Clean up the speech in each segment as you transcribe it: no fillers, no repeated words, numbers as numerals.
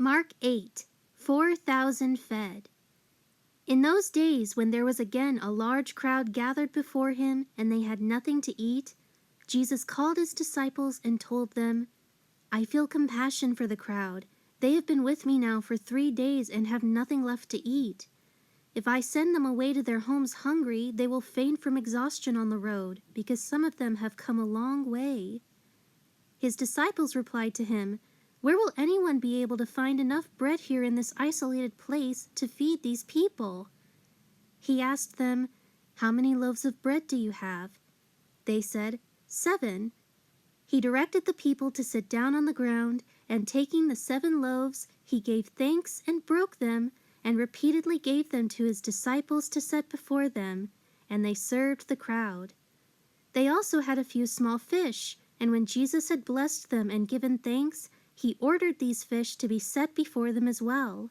Mark 8, 4,000 fed. In those days, when there was again a large crowd gathered before him, and they had nothing to eat, Jesus called his disciples and told them, "I feel compassion for the crowd. They have been with me now for 3 days and have nothing left to eat. If I send them away to their homes hungry, they will faint from exhaustion on the road, because some of them have come a long way." His disciples replied to him, "Where will anyone be able to find enough bread here in this isolated place to feed these people?" He asked them, "How many loaves of bread do you have?" They said, 7. He directed the people to sit down on the ground, and taking the 7 loaves, he gave thanks and broke them, and repeatedly gave them to his disciples to set before them, and they served the crowd. They also had a few small fish, and when Jesus had blessed them and given thanks, he ordered these fish to be set before them as well.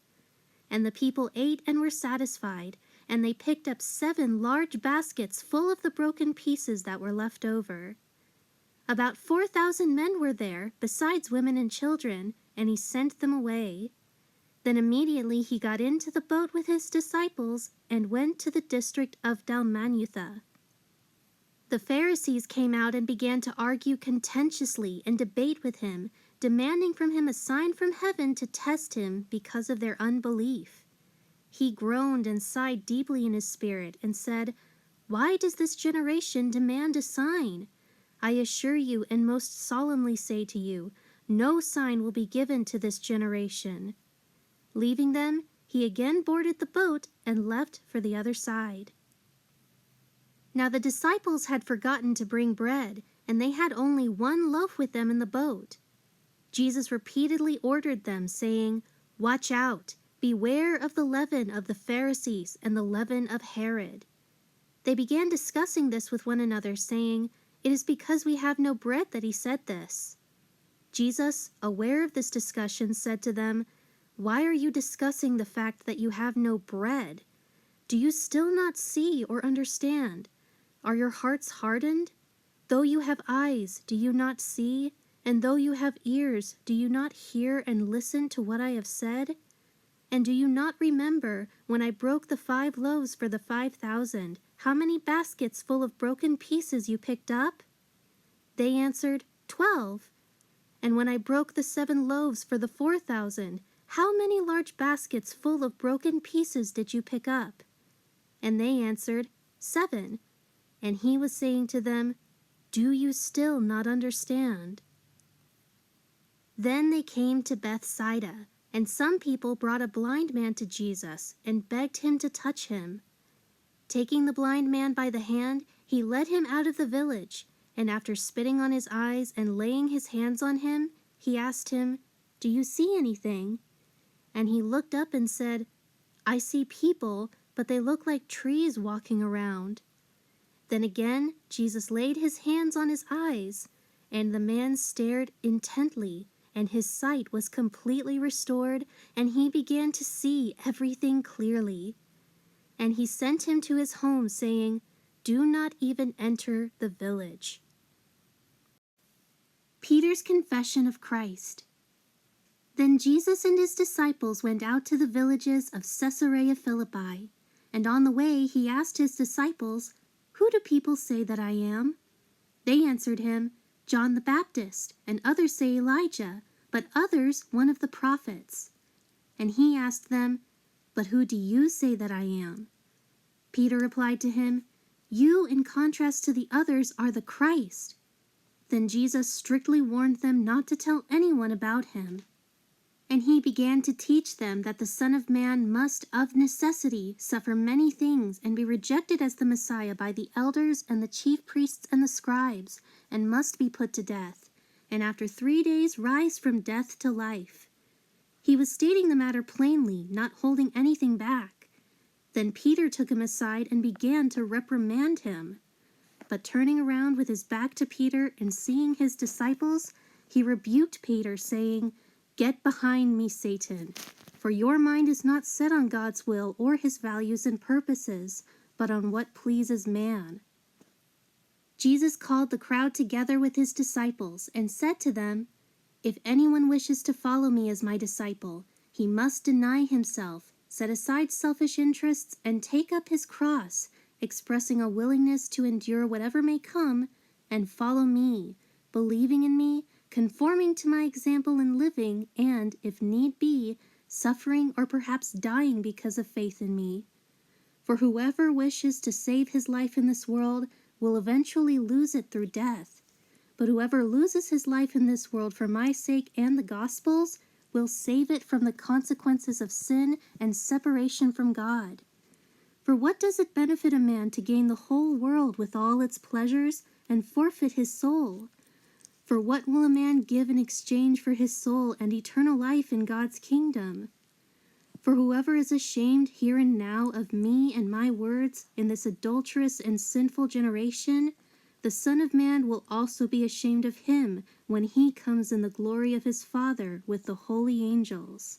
And the people ate and were satisfied, and they picked up 7 large baskets full of the broken pieces that were left over. About 4,000 men were there, besides women and children, and he sent them away. Then immediately he got into the boat with his disciples and went to the district of Dalmanutha. The Pharisees came out and began to argue contentiously and debate with him, demanding from him a sign from heaven to test him because of their unbelief. He groaned and sighed deeply in his spirit and said, "Why does this generation demand a sign? I assure you and most solemnly say to you, no sign will be given to this generation." Leaving them, he again boarded the boat and left for the other side. Now the disciples had forgotten to bring bread, and they had only 1 loaf with them in the boat. Jesus repeatedly ordered them, saying, "Watch out! Beware of the leaven of the Pharisees and the leaven of Herod." They began discussing this with one another, saying, "It is because we have no bread that he said this." Jesus, aware of this discussion, said to them, "Why are you discussing the fact that you have no bread? Do you still not see or understand? Are your hearts hardened? Though you have eyes, do you not see? And though you have ears, do you not hear and listen to what I have said? And do you not remember when I broke the 5 loaves for the 5,000, how many baskets full of broken pieces you picked up?" They answered, 12. "And when I broke the 7 loaves for the 4,000, how many large baskets full of broken pieces did you pick up?" And they answered, 7. And he was saying to them, "Do you still not understand?" Then they came to Bethsaida, and some people brought a blind man to Jesus and begged him to touch him. Taking the blind man by the hand, he led him out of the village, and after spitting on his eyes and laying his hands on him, he asked him, "Do you see anything?" And he looked up and said, "I see people, but they look like trees walking around." Then again Jesus laid his hands on his eyes, and the man stared intently, and his sight was completely restored, and he began to see everything clearly. And he sent him to his home, saying, "Do not even enter the village." Peter's confession of Christ. Then Jesus and his disciples went out to the villages of Caesarea Philippi, and on the way he asked his disciples, "Who do people say that I am?" They answered him, "John the Baptist, and others say Elijah, but others one of the prophets." And he asked them, "But who do you say that I am?" Peter replied to him, "You, in contrast to the others, are the Christ." Then Jesus strictly warned them not to tell anyone about him. And he began to teach them that the Son of Man must of necessity suffer many things and be rejected as the Messiah by the elders and the chief priests and the scribes, and must be put to death, and after 3 days rise from death to life. He was stating the matter plainly, not holding anything back. Then Peter took him aside and began to reprimand him. But turning around with his back to Peter and seeing his disciples, he rebuked Peter, saying, "Get behind me, Satan, for your mind is not set on God's will or his values and purposes, but on what pleases man." Jesus called the crowd together with his disciples and said to them, "If anyone wishes to follow me as my disciple, he must deny himself, set aside selfish interests, and take up his cross, expressing a willingness to endure whatever may come, and follow me, believing in me, conforming to my example in living, and, if need be, suffering or perhaps dying because of faith in me. For whoever wishes to save his life in this world will eventually lose it through death. But whoever loses his life in this world for my sake and the gospel's will save it from the consequences of sin and separation from God. For what does it benefit a man to gain the whole world with all its pleasures and forfeit his soul? For what will a man give in exchange for his soul and eternal life in God's kingdom? For whoever is ashamed here and now of me and my words in this adulterous and sinful generation, the Son of Man will also be ashamed of him when he comes in the glory of his Father with the holy angels.